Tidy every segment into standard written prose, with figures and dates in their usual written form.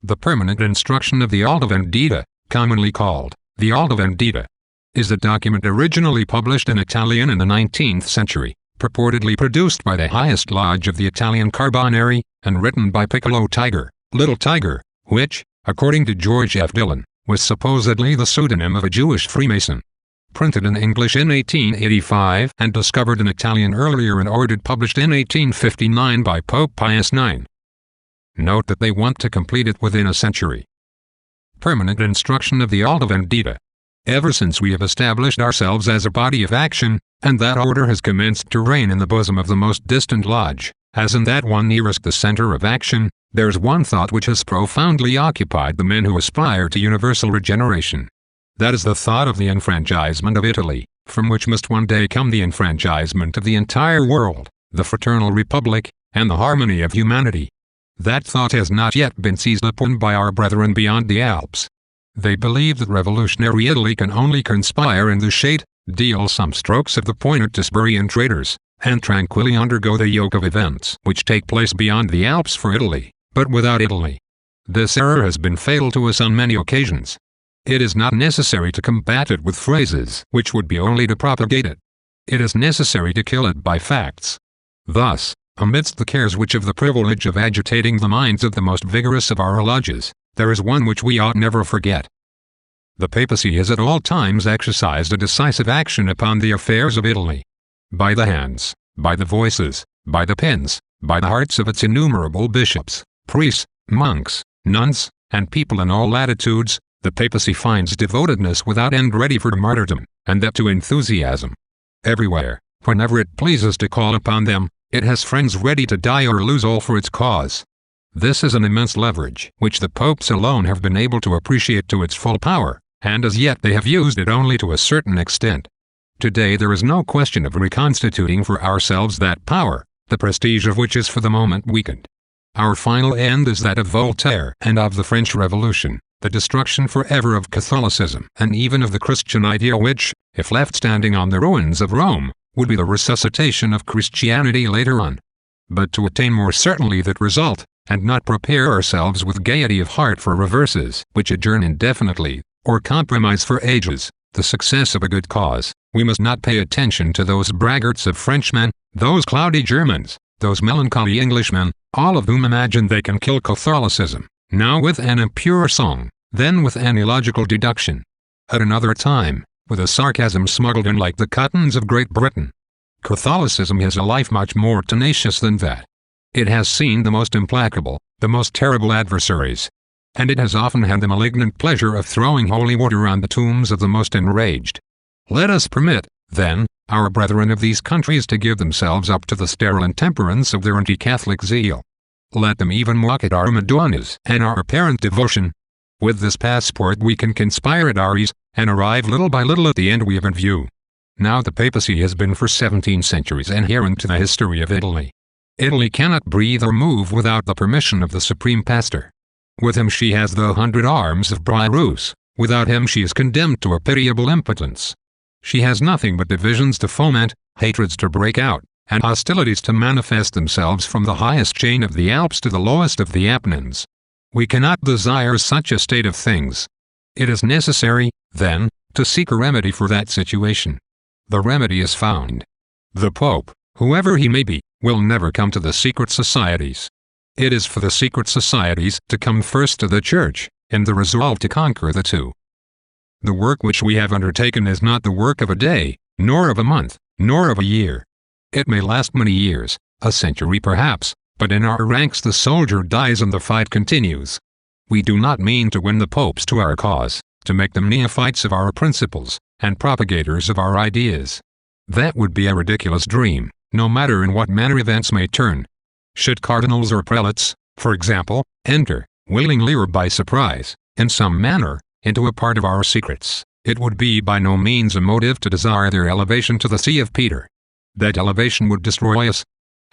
The permanent instruction of the Alta Vendita, commonly called the Alta Vendita, is a document originally published in Italian in the 19th century, purportedly produced by the highest lodge of the Italian Carbonari, and written by Piccolo Tiger, Little Tiger, which, according to George F. Dillon, was supposedly the pseudonym of a Jewish Freemason. Printed in English in 1885 and discovered in Italian earlier and ordered published in 1859 by Pope Pius IX. Note that they want to complete it within a century. Permanent instruction of the Alta Vendita. Ever since we have established ourselves as a body of action, and that order has commenced to reign in the bosom of the most distant lodge, as in that one nearest the center of action, there's one thought which has profoundly occupied the men who aspire to universal regeneration. That is the thought of the enfranchisement of Italy, from which must one day come the enfranchisement of the entire world, the fraternal republic, and the harmony of humanity. That thought has not yet been seized upon by our brethren beyond the Alps. They believe that revolutionary Italy can only conspire in the shade, deal some strokes of the pointer to Spurian traitors, and tranquilly undergo the yoke of events which take place beyond the Alps for Italy, but without Italy. This error has been fatal to us on many occasions. It is not necessary to combat it with phrases which would be only to propagate it. It is necessary to kill it by facts. Thus, amidst the cares which have the privilege of agitating the minds of the most vigorous of our lodges, there is one which we ought never forget. The papacy has at all times exercised a decisive action upon the affairs of Italy. By the hands, by the voices, by the pens, by the hearts of its innumerable bishops, priests, monks, nuns, and people in all latitudes, the papacy finds devotedness without end ready for martyrdom, and that to enthusiasm. Everywhere, whenever it pleases to call upon them, it has friends ready to die or lose all for its cause. This is an immense leverage which the popes alone have been able to appreciate to its full power, and as yet they have used it only to a certain extent. Today there is no question of reconstituting for ourselves that power, the prestige of which is for the moment weakened. Our final end is that of Voltaire and of the French Revolution, the destruction forever of Catholicism and even of the Christian ideal which, if left standing on the ruins of Rome, would be the resuscitation of Christianity later on. But to attain more certainly that result, and not prepare ourselves with gaiety of heart for reverses which adjourn indefinitely, or compromise for ages, the success of a good cause, we must not pay attention to those braggarts of Frenchmen, those cloudy Germans, those melancholy Englishmen, all of whom imagine they can kill Catholicism, now with an impure song, then with an illogical deduction, at another time, with a sarcasm smuggled in like the cottons of Great Britain. Catholicism has a life much more tenacious than that. It has seen the most implacable, the most terrible adversaries. And it has often had the malignant pleasure of throwing holy water on the tombs of the most enraged. Let us permit, then, our brethren of these countries to give themselves up to the sterile intemperance of their anti-Catholic zeal. Let them even mock at our Madonnas and our apparent devotion. With this passport we can conspire at our ease, and arrive little by little at the end we have in view. Now the papacy has been for 17 centuries inherent to the history of Italy. Italy cannot breathe or move without the permission of the Supreme Pastor. With him she has the 100 arms of Bruce, without him she is condemned to a pitiable impotence. She has nothing but divisions to foment, hatreds to break out, and hostilities to manifest themselves from the highest chain of the Alps to the lowest of the Apennines. We cannot desire such a state of things. It is necessary, then, to seek a remedy for that situation. The remedy is found. The Pope, whoever he may be, will never come to the secret societies. It is for the secret societies to come first to the Church, in the resolve to conquer the two. The work which we have undertaken is not the work of a day, nor of a month, nor of a year. It may last many years, a century perhaps, but in our ranks the soldier dies and the fight continues. We do not mean to win the popes to our cause, to make them neophytes of our principles, and propagators of our ideas. That would be a ridiculous dream, no matter in what manner events may turn. Should cardinals or prelates, for example, enter, willingly or by surprise, in some manner, into a part of our secrets, it would be by no means a motive to desire their elevation to the see of Peter. That elevation would destroy us.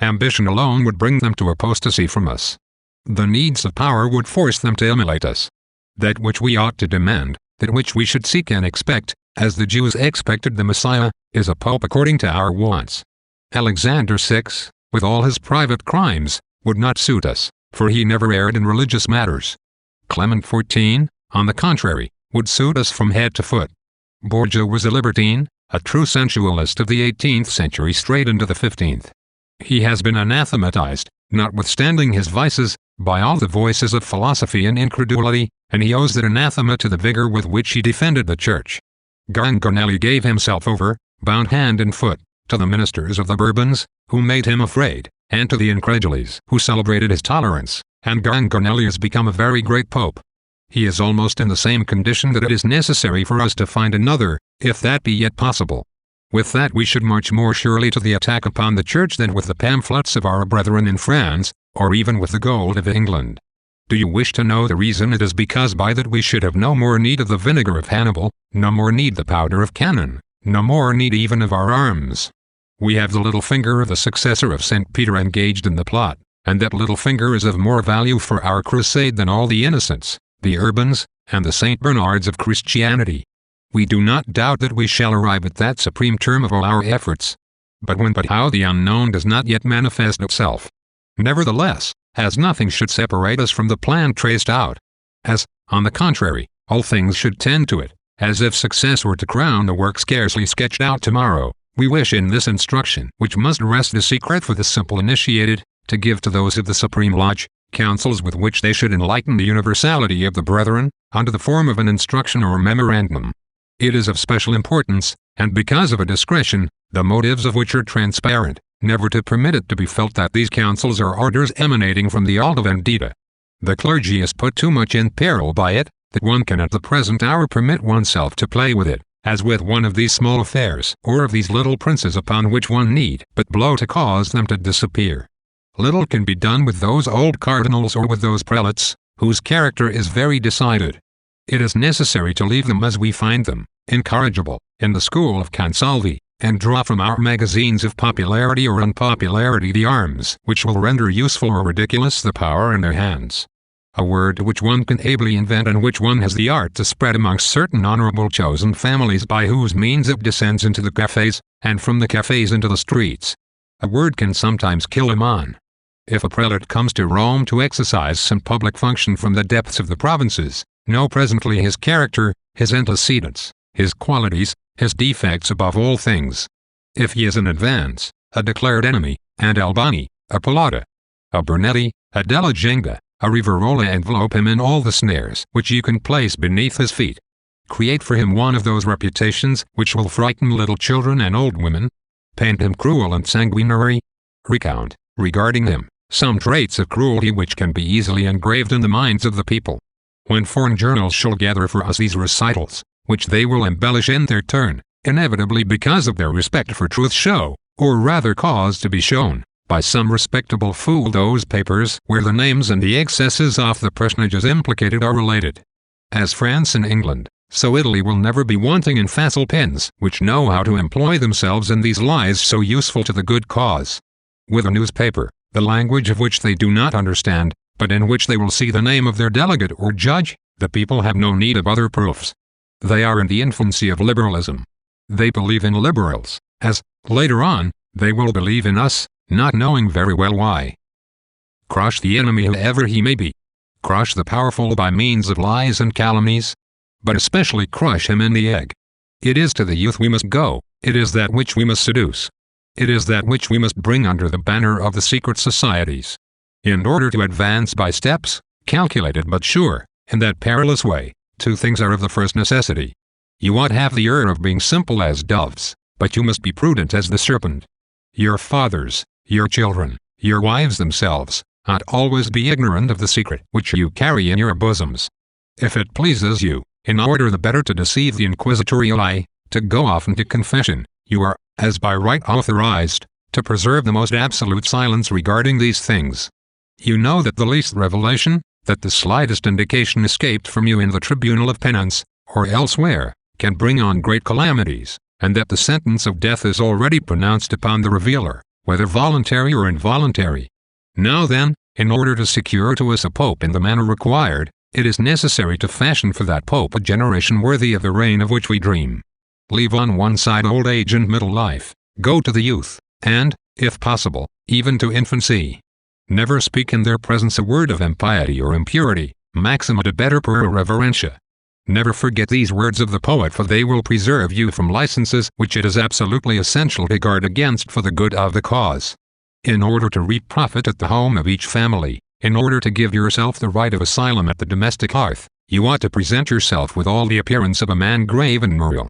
Ambition alone would bring them to apostasy from us. The needs of power would force them to emulate us. That which we ought to demand, that which we should seek and expect, as the Jews expected the Messiah, is a pope according to our wants. Alexander VI, with all his private crimes, would not suit us, for he never erred in religious matters. Clement XIV, on the contrary, would suit us from head to foot. Borgia was a libertine, a true sensualist of the 18th century straight into the 15th. He has been anathematized, notwithstanding his vices, by all the voices of philosophy and incredulity, and he owes that anathema to the vigor with which he defended the Church. Gangonelli gave himself over, bound hand and foot, to the ministers of the Bourbons, who made him afraid, and to the incredules who celebrated his tolerance, and Gangonelli has become a very great pope. He is almost in the same condition that it is necessary for us to find another, if that be yet possible. With that we should march more surely to the attack upon the Church than with the pamphlets of our brethren in France, or even with the gold of England. Do you wish to know the reason? It is because by that we should have no more need of the vinegar of Hannibal, no more need the powder of cannon, no more need even of our arms. We have the little finger of the successor of St. Peter engaged in the plot, and that little finger is of more value for our crusade than all the innocents, the Urbans, and the St. Bernards of Christianity. We do not doubt that we shall arrive at that supreme term of all our efforts. But when but how the unknown does not yet manifest itself. Nevertheless, as nothing should separate us from the plan traced out. As, on the contrary, all things should tend to it, as if success were to crown the work scarcely sketched out tomorrow, we wish in this instruction, which must rest a secret for the simple initiated, to give to those of the Supreme Lodge, counsels with which they should enlighten the universality of the brethren, under the form of an instruction or memorandum. It is of special importance, and because of a discretion, the motives of which are transparent, never to permit it to be felt that these counsels are orders emanating from the Alta Vendita. The clergy is put too much in peril by it, that one can at the present hour permit oneself to play with it, as with one of these small affairs, or of these little princes upon which one need but blow to cause them to disappear. Little can be done with those old cardinals or with those prelates, whose character is very decided. It is necessary to leave them as we find them, incorrigible, in the school of Consalvi, and draw from our magazines of popularity or unpopularity the arms which will render useful or ridiculous the power in their hands. A word which one can ably invent and which one has the art to spread amongst certain honorable chosen families by whose means it descends into the cafes, and from the cafes into the streets. A word can sometimes kill a man. If a prelate comes to Rome to exercise some public function from the depths of the provinces, know presently his character, his antecedents, his qualities, his defects above all things. If he is an advance, a declared enemy, and Albani, a Polata, a Bernetti, a Della Genga, a Riverola, envelope him in all the snares which you can place beneath his feet. Create for him one of those reputations which will frighten little children and old women. Paint him cruel and sanguinary. Recount, regarding him, some traits of cruelty which can be easily engraved in the minds of the people. When foreign journals shall gather for us these recitals, which they will embellish in their turn, inevitably because of their respect for truth, show, or rather cause to be shown, by some respectable fool those papers where the names and the excesses of the personages implicated are related. As France and England, so Italy will never be wanting in facile pens which know how to employ themselves in these lies so useful to the good cause. With a newspaper, the language of which they do not understand, but in which they will see the name of their delegate or judge, the people have no need of other proofs. They are in the infancy of liberalism. They believe in liberals, as, later on, they will believe in us, not knowing very well why. Crush the enemy whoever he may be. Crush the powerful by means of lies and calumnies. But especially crush him in the egg. It is to the youth we must go, it is that which we must seduce. It is that which we must bring under the banner of the secret societies. In order to advance by steps, calculated but sure, in that perilous way, two things are of the first necessity. You ought have the air of being simple as doves, but you must be prudent as the serpent. Your fathers, your children, your wives themselves, ought always be ignorant of the secret which you carry in your bosoms. If it pleases you, in order the better to deceive the inquisitorial eye, to go often to confession, you are, as by right authorized, to preserve the most absolute silence regarding these things. You know that the least revelation, that the slightest indication escaped from you in the tribunal of penance, or elsewhere, can bring on great calamities, and that the sentence of death is already pronounced upon the revealer, whether voluntary or involuntary. Now then, in order to secure to us a pope in the manner required, it is necessary to fashion for that pope a generation worthy of the reign of which we dream. Leave on one side old age and middle life, go to the youth, and, if possible, even to infancy. Never speak in their presence a word of impiety or impurity, maxima debet per reverentia. Never forget these words of the poet, for they will preserve you from licenses which it is absolutely essential to guard against for the good of the cause. In order to reap profit at the home of each family, in order to give yourself the right of asylum at the domestic hearth, you ought to present yourself with all the appearance of a man grave and moral.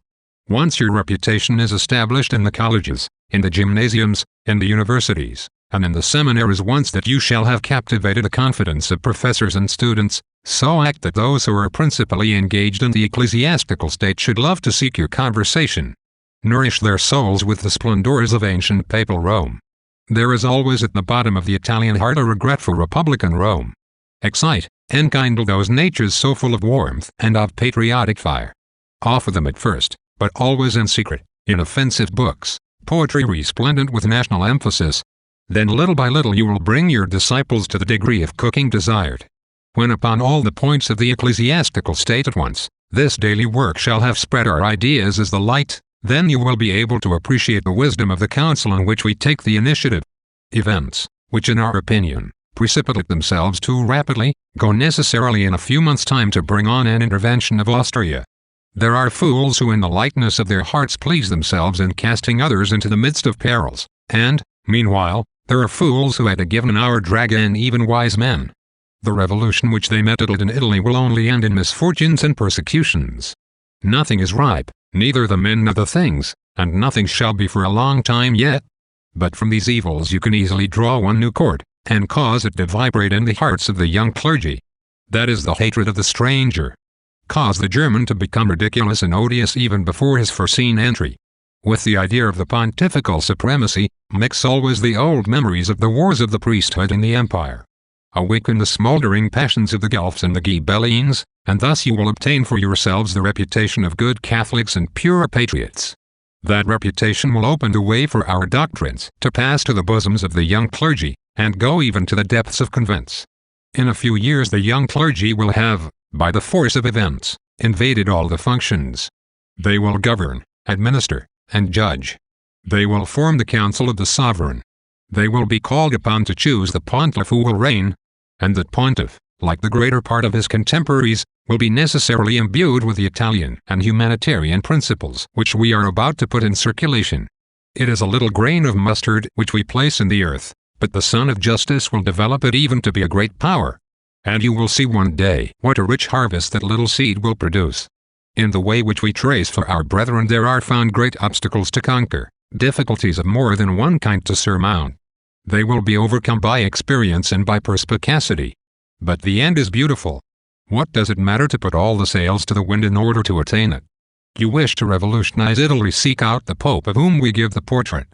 Once your reputation is established in the colleges, in the gymnasiums, in the universities, and in the seminaries, once that you shall have captivated the confidence of professors and students, so act that those who are principally engaged in the ecclesiastical state should love to seek your conversation. Nourish their souls with the splendors of ancient papal Rome. There is always at the bottom of the Italian heart a regret for republican Rome. Excite, enkindle those natures so full of warmth and of patriotic fire. Offer them at first, but always in secret, inoffensive books, poetry resplendent with national emphasis. Then little by little you will bring your disciples to the degree of cooking desired. When upon all the points of the ecclesiastical state at once, this daily work shall have spread our ideas as the light, then you will be able to appreciate the wisdom of the council in which we take the initiative. Events, which in our opinion, precipitate themselves too rapidly, go necessarily in a few months' time to bring on an intervention of Austria. There are fools who in the lightness of their hearts please themselves in casting others into the midst of perils, and, meanwhile, there are fools who at a given hour drag in even wise men. The revolution which they meddled in Italy will only end in misfortunes and persecutions. Nothing is ripe, neither the men nor the things, and nothing shall be for a long time yet. But from these evils you can easily draw one new chord, and cause it to vibrate in the hearts of the young clergy. That is the hatred of the stranger. Cause the German to become ridiculous and odious even before his foreseen entry. With the idea of the pontifical supremacy, mix always the old memories of the wars of the priesthood in the empire. Awaken the smoldering passions of the Guelphs and the Ghibellines, and thus you will obtain for yourselves the reputation of good Catholics and pure patriots. That reputation will open the way for our doctrines to pass to the bosoms of the young clergy, and go even to the depths of convents. In a few years the young clergy will have, by the force of events, invaded all the functions. They will govern, administer, and judge. They will form the council of the sovereign. They will be called upon to choose the pontiff who will reign, and that pontiff, like the greater part of his contemporaries, will be necessarily imbued with the Italian and humanitarian principles which we are about to put in circulation. It is a little grain of mustard which we place in the earth, but the Sun of Justice will develop it even to be a great power. And you will see one day what a rich harvest that little seed will produce. In the way which we trace for our brethren there are found great obstacles to conquer, difficulties of more than one kind to surmount. They will be overcome by experience and by perspicacity. But the end is beautiful. What does it matter to put all the sails to the wind in order to attain it? You wish to revolutionize Italy, seek out the Pope of whom we give the portrait.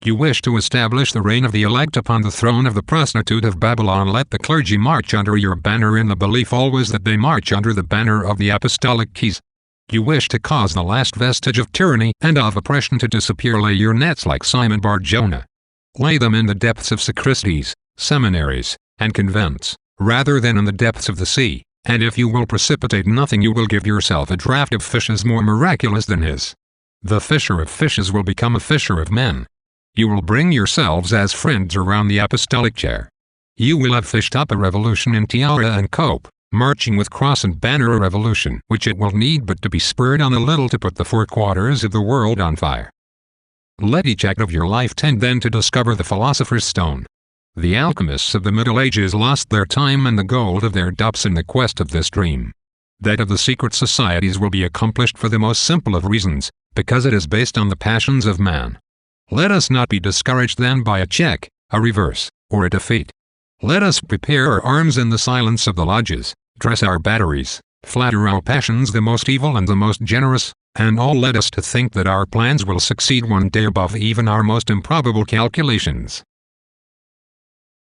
You wish to establish the reign of the elect upon the throne of the prostitute of Babylon. Let the clergy march under your banner in the belief always that they march under the banner of the apostolic keys. You wish to cause the last vestige of tyranny and of oppression to disappear. Lay your nets like Simon Bar-Jonah. Lay them in the depths of sacristies, seminaries, and convents, rather than in the depths of the sea, and if you will precipitate nothing you will give yourself a draught of fishes more miraculous than his. The fisher of fishes will become a fisher of men. You will bring yourselves as friends around the apostolic chair. You will have fished up a revolution in tiara and cope, marching with cross and banner, a revolution which it will need but to be spurred on a little to put the four quarters of the world on fire. Let each act of your life tend then to discover the philosopher's stone. The alchemists of the Middle Ages lost their time and the gold of their dupes in the quest of this dream. That of the secret societies will be accomplished for the most simple of reasons, because it is based on the passions of man. Let us not be discouraged then by a check, a reverse, or a defeat. Let us prepare our arms in the silence of the lodges, dress our batteries, flatter our passions the most evil and the most generous, and all led us to think that our plans will succeed one day above even our most improbable calculations.